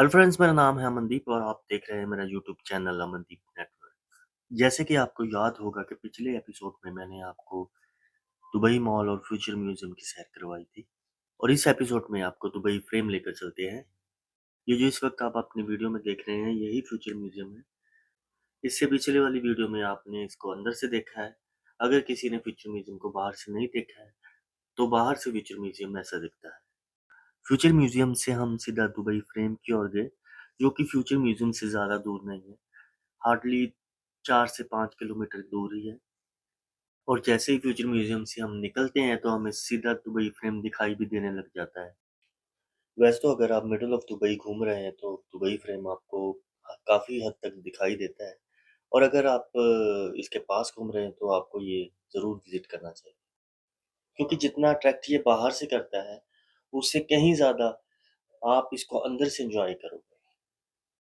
Hello friends, मेरा नाम है अमनदीप और आप देख रहे हैं मेरा यूट्यूब चैनल अमनदीप नेटवर्क। जैसे कि आपको याद होगा कि पिछले एपिसोड में मैंने आपको दुबई मॉल और फ्यूचर म्यूजियम की सैर करवाई थी और इस एपिसोड में आपको दुबई फ्रेम लेकर चलते हैं। ये जो इस वक्त आप अपनी वीडियो में देख रहे हैं यही फ्यूचर म्यूजियम है। इससे पिछले वाली वीडियो में आपने इसको अंदर से देखा है। अगर किसी ने फ्यूचर म्यूजियम को बाहर से नहीं देखा है तो बाहर से फ्यूचर म्यूजियम ऐसा दिखता है। फ्यूचर म्यूजियम से हम सीधा दुबई फ्रेम की ओर गए, जो कि फ्यूचर म्यूजियम से ज़्यादा दूर नहीं है। हार्डली 4 से 5 किलोमीटर दूर ही है। और जैसे ही फ्यूचर म्यूजियम से हम निकलते हैं तो हमें सीधा दुबई फ्रेम दिखाई भी देने लग जाता है। वैसे तो अगर आप मिडल ऑफ दुबई घूम रहे हैं तो दुबई फ्रेम आपको काफ़ी हद तक दिखाई देता है। और अगर आप इसके पास घूम रहे हैं तो आपको ये ज़रूर विज़िट करना चाहिए। क्योंकि जितना अट्रैक्ट ये बाहर से करता है, उससे कहीं ज़्यादा आप इसको अंदर से एन्जॉय करोगे।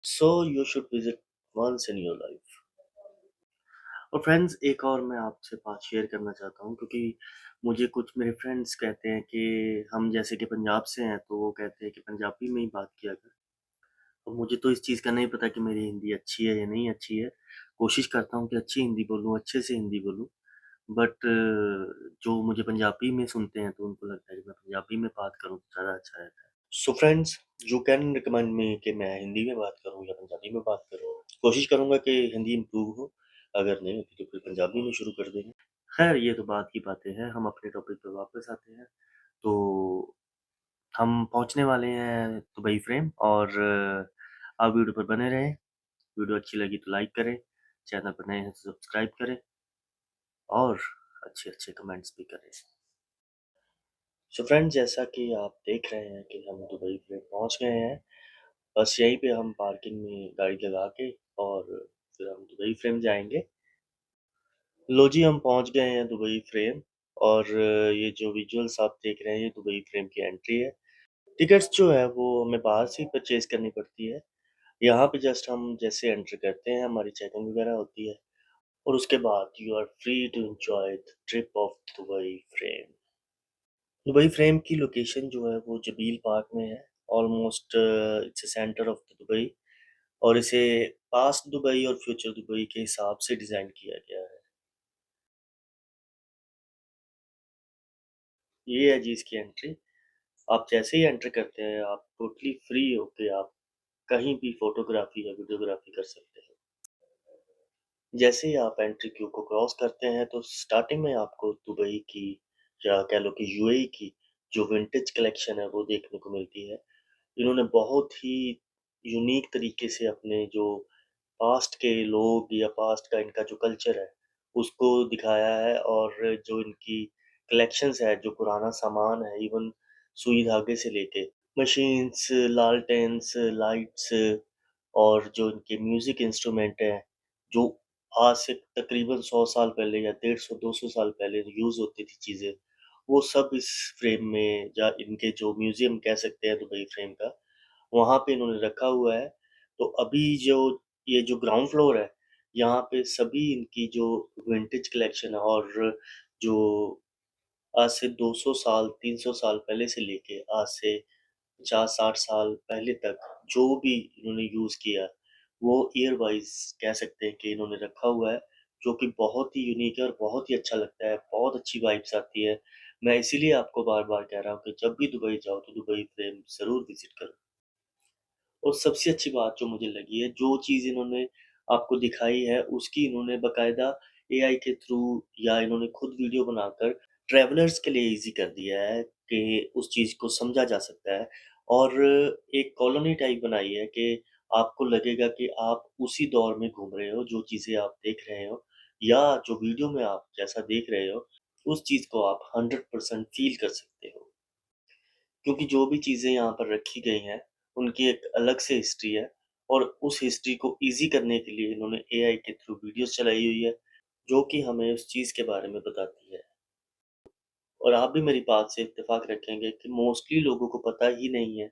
So you should visit once in your life. और फ्रेंड्स, एक और मैं आपसे बात शेयर करना चाहता हूँ, क्योंकि मुझे कुछ मेरे फ्रेंड्स कहते हैं कि हम जैसे कि पंजाब से हैं तो वो कहते हैं कि पंजाबी में ही बात किया कर। और मुझे तो इस चीज़ का नहीं पता कि मेरी हिंदी अच्छी है या नहीं अच्छी है। कोशिश करता हूँ कि अच्छी हिंदी बोलूँ, अच्छे से हिंदी बोलूँ। बट जो मुझे पंजाबी में सुनते हैं तो उनको लगता है कि मैं पंजाबी में बात करूँ तो ज़्यादा अच्छा रहता है। So friends, you can recommend मी कि मैं हिंदी में बात करूँ या पंजाबी में बात करूँ। कोशिश करूँगा कि हिंदी इम्प्रूव हो, अगर नहीं होती तो फिर पंजाबी में शुरू कर देंगे। खैर, ये तो बात की बातें हैं, हम अपने टॉपिक पे वापस आते हैं। तो हम पहुँचने वाले हैं दुबई फ्रेम और आप वीडियो पर बने रहें। वीडियो अच्छी लगी तो लाइक करें, चैनल पर नए हैं तो सब्सक्राइब करें और अच्छे-अच्छे कमेंट्स भी करें। सो फ्रेंड्स, जैसा कि आप देख रहे हैं कि हम दुबई फ्रेम पहुँच गए हैं। बस यहीं पे हम पार्किंग में गाड़ी लगा के और फिर हम दुबई फ्रेम जाएँगे। लो जी, हम पहुँच गए हैं दुबई फ्रेम और ये जो विजुअल्स आप देख रहे हैं ये दुबई फ्रेम की एंट्री है। टिकट्स जो है वो हमें बाहर से ही परचेज़ करनी पड़ती है। यहाँ पे जस्ट हम जैसे एंटर करते हैं हमारी चेकिंग वगैरह होती है और उसके बाद you are free to enjoy the trip of Dubai Frame. Dubai Frame की लोकेशन जो है वो जबील पार्क में है। Almost it's a centre of the Dubai और इसे पास्ट दुबई और फ्यूचर दुबई के हिसाब से डिज़ाइन किया गया है। ये है जी इसकी एंट्री। आप जैसे ही एंटर करते हैं आप टोटली फ्री होके आप कहीं भी फ़ोटोग्राफ़ी या वीडियोग्राफ़ी कर सकते हैं। जैसे ही आप एंट्री क्यू को क्रॉस करते हैं तो स्टार्टिंग में आपको दुबई की या कह लो कि यूएई की जो विंटेज कलेक्शन है वो देखने को मिलती है। इन्होंने बहुत ही यूनिक तरीके से अपने जो पास्ट के लोग या पास्ट का इनका जो कल्चर है, उसको दिखाया है और जो इनकी कलेक्शंस है, जो पुराना सामान है, इवन सुई धागे से लेके मशीन्स, लालटेन्स, लाइट्स और जो इनके म्यूज़िक इंस्ट्रूमेंट हैं, जो आज से तकरीबन 100 साल पहले या 150-200 साल पहले यूज़ होती थी चीज़ें, वो सब इस फ्रेम में या इनके जो म्यूज़ियम कह सकते हैं दुबई फ्रेम का, वहाँ पे इन्होंने रखा हुआ है। तो अभी जो ये जो ग्राउंड फ्लोर है, यहाँ पे सभी इनकी जो विंटेज कलेक्शन है और जो आज से 200 साल, 300 साल पहले से लेके आज से 50-60 साल पहले तक जो भी इन्होंने यूज़ किया, वो ईयर वाइज़ कह सकते हैं कि इन्होंने रखा हुआ है, जो कि बहुत ही यूनिक है और बहुत ही अच्छा लगता है, बहुत अच्छी वाइब्स आती है। मैं इसीलिए आपको बार-बार कह रहा हूँ कि जब भी दुबई जाओ तो दुबई फ्रेम ज़रूर विज़िट करो। और सबसे अच्छी बात जो मुझे लगी है, जो चीज़ इन्होंने आपको दिखाई है, उसकी इन्होंने बाकायदा एआई के थ्रू या इन्होंने खुद वीडियो बनाकर ट्रैवलर्स के लिए ईज़ी कर दिया है कि उस चीज़ को समझा जा सकता है और एक कॉलोनी टाइप बनाई है कि आपको लगेगा कि आप उसी दौर में घूम रहे हो, जो चीज़ें आप देख रहे हो या जो वीडियो में आप जैसा देख रहे हो, उस चीज़ को आप 100% फ़ील कर सकते हो। क्योंकि जो भी चीज़ें यहाँ पर रखी गई हैं, उनकी एक अलग से हिस्ट्री है और उस हिस्ट्री को ईज़ी करने के लिए इन्होंने एआई के थ्रू वीडियोज़ चलाई हुई है, जो कि हमें उस चीज़ के बारे में बताती है। और आप भी मेरी बात से इत्तेफ़ाक रखेंगे कि मोस्टली लोगों को पता ही नहीं है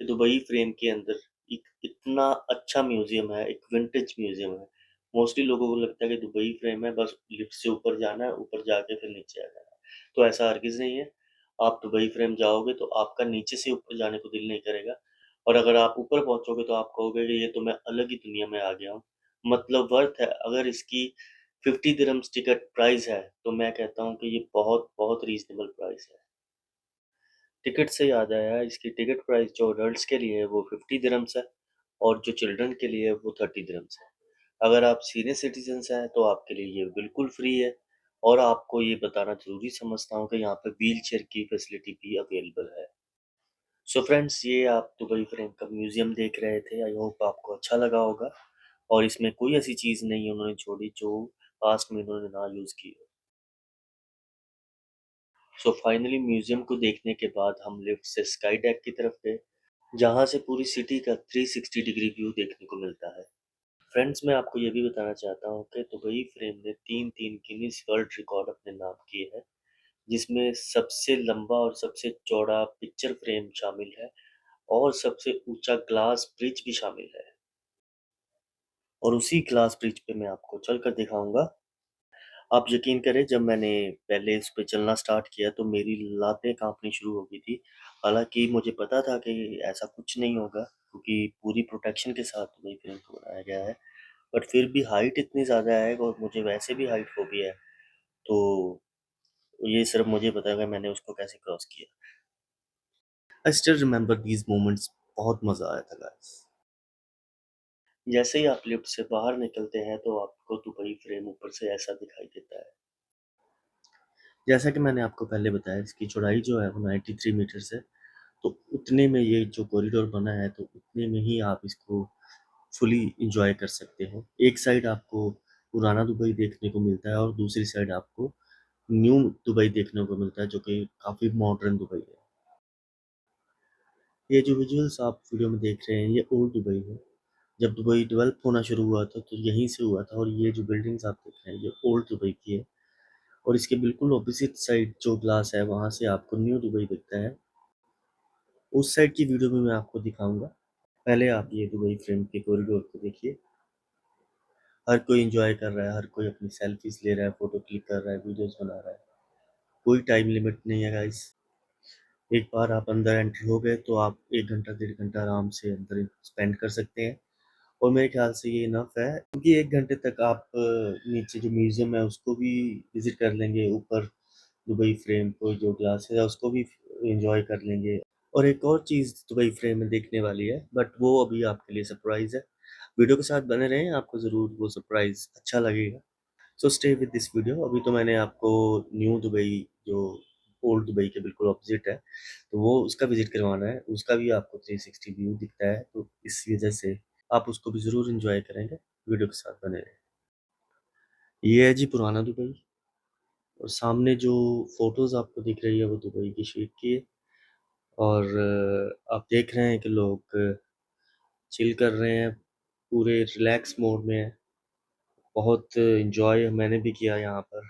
कि दुबई फ्रेम के अंदर एक इतना अच्छा म्यूज़ियम है, एक विंटेज म्यूज़ियम है। मोस्टली लोगों को लगता है कि दुबई फ्रेम है, बस लिफ्ट से ऊपर जाना है, ऊपर जाके फिर नीचे आ जाना है। तो ऐसा हरगिज़ नहीं है। आप दुबई फ्रेम जाओगे तो आपका नीचे से ऊपर जाने को दिल नहीं करेगा। और अगर आप ऊपर पहुँचोगे तो आप कहोगे कि ये तो मैं अलग ही दुनिया में आ गया हूँ। मतलब वर्थ है, अगर इसकी 50 दिरहम्स टिकट प्राइस है, तो मैं कहता हूँ कि ये बहुत रीज़नेबल प्राइस है। टिकट से याद आया, इसकी टिकट प्राइस जो अडल्ट्स के लिए है वो 50 दिरहम्स है और जो चिल्ड्रन के लिए है वो 30 दिरहम्स है। अगर आप सीनियर सिटीज़न्स हैं तो आपके लिए ये बिल्कुल फ्री है और आपको ये बताना ज़रूरी समझता हूँ कि यहाँ पे व्हीलचेयर की फैसिलिटी भी अवेलेबल है। सो फ्रेंड्स, ये आप दुबई फ्रेम का म्यूज़ियम देख रहे थे। आई होप आपको अच्छा लगा होगा और इसमें कोई ऐसी चीज़ नहीं है उन्होंने छोड़ी जो पास्ट में इन्होंने ना यूज़ की हो। सो फाइनली म्यूज़ियम को देखने के बाद हम लिफ्ट से स्काई डेक की तरफ गए, जहाँ से पूरी सिटी का 360 डिग्री व्यू देखने को मिलता है। फ्रेंड्स, मैं आपको ये भी बताना चाहता हूँ कि दुबई फ्रेम ने 3-3 गिनीज़ वर्ल्ड रिकॉर्ड अपने नाम किए हैं, जिसमें सबसे लंबा और सबसे चौड़ा पिक्चर फ्रेम शामिल है और सबसे ऊँचा ग्लास ब्रिज भी शामिल है। और उसी ग्लास ब्रिज पे मैं आपको चलकर दिखाऊँगा। आप यकीन करें, जब मैंने पहले इस पे चलना स्टार्ट किया तो मेरी लातें काँपनी शुरू हो गई थी। हालाँकि मुझे पता था कि ऐसा कुछ नहीं होगा क्योंकि पूरी प्रोटेक्शन के साथ दुबई फ्रेम को बनाया गया है। बट फिर भी हाइट इतनी ज़्यादा है और मुझे वैसे भी हाइट फ़ोबिया है, तो ये सिर्फ़ मुझे पता है कि मैंने उसको कैसे क्रॉस किया। I still remember these moments. बहुत मज़ा आया था गाइस। जैसे ही आप लिफ्ट से बाहर निकलते हैं तो आपको दुबई फ्रेम ऊपर से ऐसा दिखाई देता है। जैसा कि मैंने आपको पहले बताया, इसकी चौड़ाई जो है वो 93 मीटर्स है, तो उतने में ये जो कॉरिडोर बना है तो उतने में ही आप इसको फुली एंजॉय कर सकते हैं। एक साइड आपको पुराना दुबई देखने को मिलता है और दूसरी साइड आपको न्यू दुबई देखने को मिलता है, जो कि काफ़ी मॉडर्न दुबई है। ये जो विजुअल्स आप वीडियो में देख रहे हैं ये ओल्ड दुबई है। जब दुबई डेवलप होना शुरू हुआ था तो यहीं से हुआ था और ये जो बिल्डिंग्स आप देख रहे हैं ये ओल्ड दुबई की है और इसके बिल्कुल ऑपोजिट साइड जो ग्लास है वहाँ से आपको न्यू दुबई दिखता है। उस साइड की वीडियो भी मैं आपको दिखाऊँगा। पहले आप ये दुबई फ्रेम के कॉरिडोर को देखिए। हर कोई एन्जॉय कर रहा है, हर कोई अपनी सेल्फीज़ ले रहा है, फ़ोटो क्लिक कर रहा है, वीडियोज़ बना रहा है। कोई टाइम लिमिट नहीं है गाइस। एक बार आप अंदर एंटर हो गए तो आप 1 घंटा, डेढ़ घंटा आराम से अंदर स्पेंड कर सकते हैं और मेरे ख़्याल से ये इनफ है क्योंकि 1 घंटे तक आप नीचे जो म्यूज़ियम है उसको भी विज़िट कर लेंगे, ऊपर दुबई फ्रेम को जो ग्लासेस है उसको भी एन्जॉय कर लेंगे। और एक और चीज़ दुबई फ्रेम में देखने वाली है, बट वो अभी आपके लिए सरप्राइज़ है। वीडियो के साथ बने रहें, आपको ज़रूर वो सरप्राइज़ अच्छा लगेगा। So stay with this video. अभी तो मैंने आपको न्यू दुबई जो ओल्ड दुबई के बिल्कुल ऑपोज़िट है, तो वो उसका विज़िट करवाना है। उसका भी आपको 360 व्यू दिखता है, तो इस वजह से आप उसको भी ज़रूर एन्जॉय करेंगे। वीडियो के साथ बने रहें। ये है जी पुराना दुबई और सामने जो फ़ोटोज़ आपको दिख रही है वो दुबई की स्ट्रीट की है और आप देख रहे हैं कि लोग चिल कर रहे हैं, पूरे रिलैक्स मोड में हैं। बहुत एन्जॉय मैंने भी किया यहाँ पर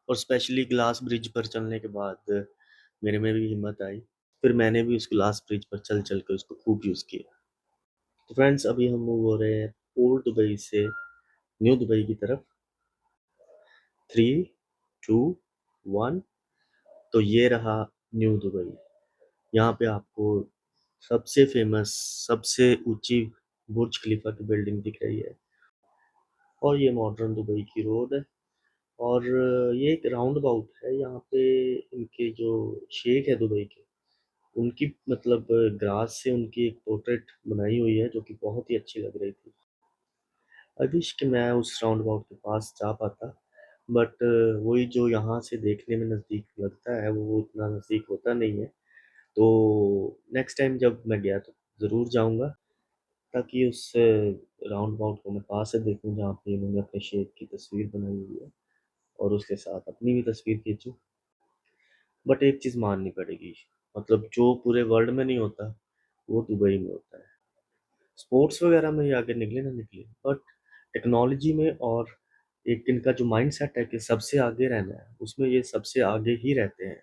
और स्पेशली ग्लास ब्रिज पर चलने के बाद मेरे में भी हिम्मत आई। फिर मैंने भी उस ग्लास ब्रिज पर चल-चल के उसको खूब यूज़ किया। तो फ्रेंड्स, अभी हम मूव हो रहे हैं ओल्ड दुबई से न्यू दुबई की तरफ। 3, 2, 1। तो ये रहा न्यू दुबई। यहाँ पे आपको सबसे फ़ेमस, सबसे ऊँची बुर्ज खलीफा की बिल्डिंग दिख रही है और ये मॉडर्न दुबई की रोड है और ये एक राउंड अबाउट है। यहाँ पे इनके जो शेख है दुबई के, उनकी मतलब ग्रास से उनकी एक पोर्ट्रेट बनाई हुई है जो कि बहुत ही अच्छी लग रही थी। आई विश कि मैं उस राउंड अबाउट के पास जा पाता, बट वही जो यहाँ से देखने में नज़दीक लगता है वो उतना नज़दीक होता नहीं है। तो नेक्स्ट टाइम जब मैं गया तो ज़रूर जाऊँगा ताकि उस राउंड अबाउट को मैं पास से देखूँ जहाँ पे इन्होंने अपने शेख की तस्वीर बनाई हुई है और उसके साथ अपनी भी तस्वीर खींचूँ। बट एक चीज़ माननी पड़ेगी, मतलब जो पूरे वर्ल्ड में नहीं होता, वो दुबई में होता है। स्पोर्ट्स वगैरह में ये आगे निकले ना निकले, बट टेक्नोलॉजी में और एक इनका जो माइंडसेट है कि सबसे आगे रहना है, उसमें ये सबसे आगे ही रहते हैं।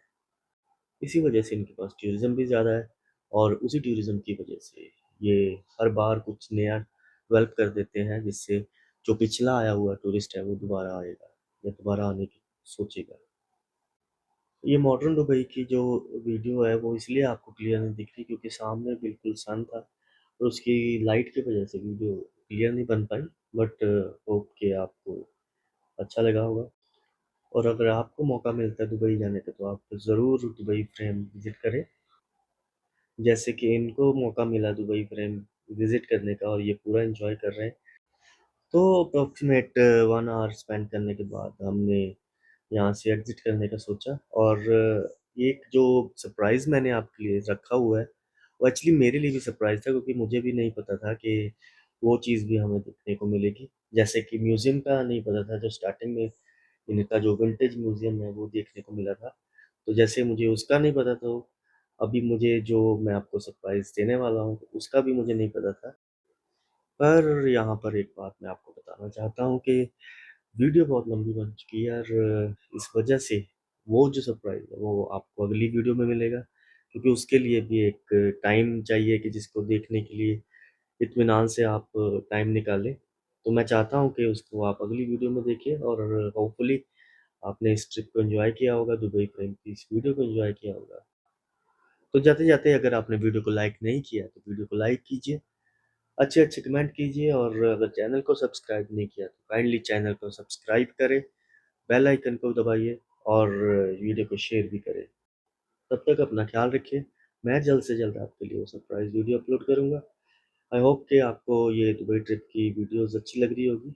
इसी वजह से इनके पास टूरिज़्म भी ज़्यादा है और उसी टूरिज़्म की वजह से ये हर बार कुछ नया डेवलप कर देते हैं, जिससे जो पिछला आया हुआ टूरिस्ट है, वो दोबारा आएगा या दोबारा आने की सोचेगा। ये मॉडर्न दुबई की जो वीडियो है वो इसलिए आपको क्लियर नहीं दिख रही क्योंकि सामने बिल्कुल सन था और उसकी लाइट की वजह से वीडियो क्लियर नहीं बन पाई। बट होप कि आपको अच्छा लगा होगा। और अगर आपको मौका मिलता है दुबई जाने का तो आप ज़रूर दुबई फ्रेम विज़िट करें। जैसे कि इनको मौका मिला दुबई फ्रेम विज़िट करने का और ये पूरा एन्जॉय कर रहे हैं। तो अप्रॉक्सिमेट 1 आवर स्पेंड करने के बाद हमने यहाँ से एग्ज़िट करने का सोचा। और एक जो सरप्राइज़ मैंने आपके लिए रखा हुआ है, वो एक्चुअली मेरे लिए भी सरप्राइज़ था क्योंकि मुझे भी नहीं पता था कि वो चीज़ भी हमें देखने को मिलेगी। जैसे कि म्यूज़ियम का नहीं पता था, जो स्टार्टिंग में इनका जो विंटेज म्यूज़ियम है वो देखने को मिला था। तो जैसे मुझे उसका नहीं पता तो अभी मुझे जो मैं आपको सरप्राइज़ देने वाला हूँ, उसका भी मुझे नहीं पता था। पर यहाँ पर एक बात मैं आपको बताना चाहता हूँ कि वीडियो बहुत लंबी बन चुकी है और इस वजह से वो जो सरप्राइज़ है वो आपको अगली वीडियो में मिलेगा, क्योंकि उसके लिए भी एक टाइम चाहिए कि जिसको देखने के लिए इत्मीनान से आप टाइम निकालें। तो मैं चाहता हूँ कि उसको आप अगली वीडियो में देखिए और होपफुली आपने इस ट्रिप को एन्जॉय किया होगा, दुबई फ्रेंड की इस वीडियो को एन्जॉय किया होगा। तो जाते-जाते अगर आपने वीडियो को लाइक नहीं किया तो वीडियो को लाइक कीजिए, अच्छे-अच्छे कमेंट कीजिए और अगर चैनल को सब्सक्राइब नहीं किया तो काइंडली चैनल को सब्सक्राइब करें, बेल आइकन को दबाइए और वीडियो को शेयर भी करें। तब तक अपना ख्याल रखिए। मैं जल्द से जल्द आपके लिए वो सरप्राइज़ वीडियो अपलोड करूँगा। आई होप कि आपको ये दुबई ट्रिप की वीडियोज़ अच्छी लग रही होगी।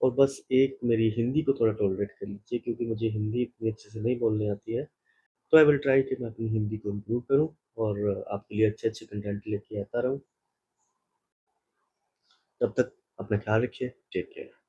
और बस एक मेरी हिंदी को थोड़ा टॉलरेट कर लीजिए क्योंकि मुझे हिंदी इतनी अच्छे से नहीं बोलनी आती है। तो आई विल ट्राई कि मैं अपनी हिंदी को इम्प्रूव करूँ और आपके लिए अच्छे-अच्छे कंटेंट लेके आता रहूँ। तब तक अपना ख्याल रखिए। Take care.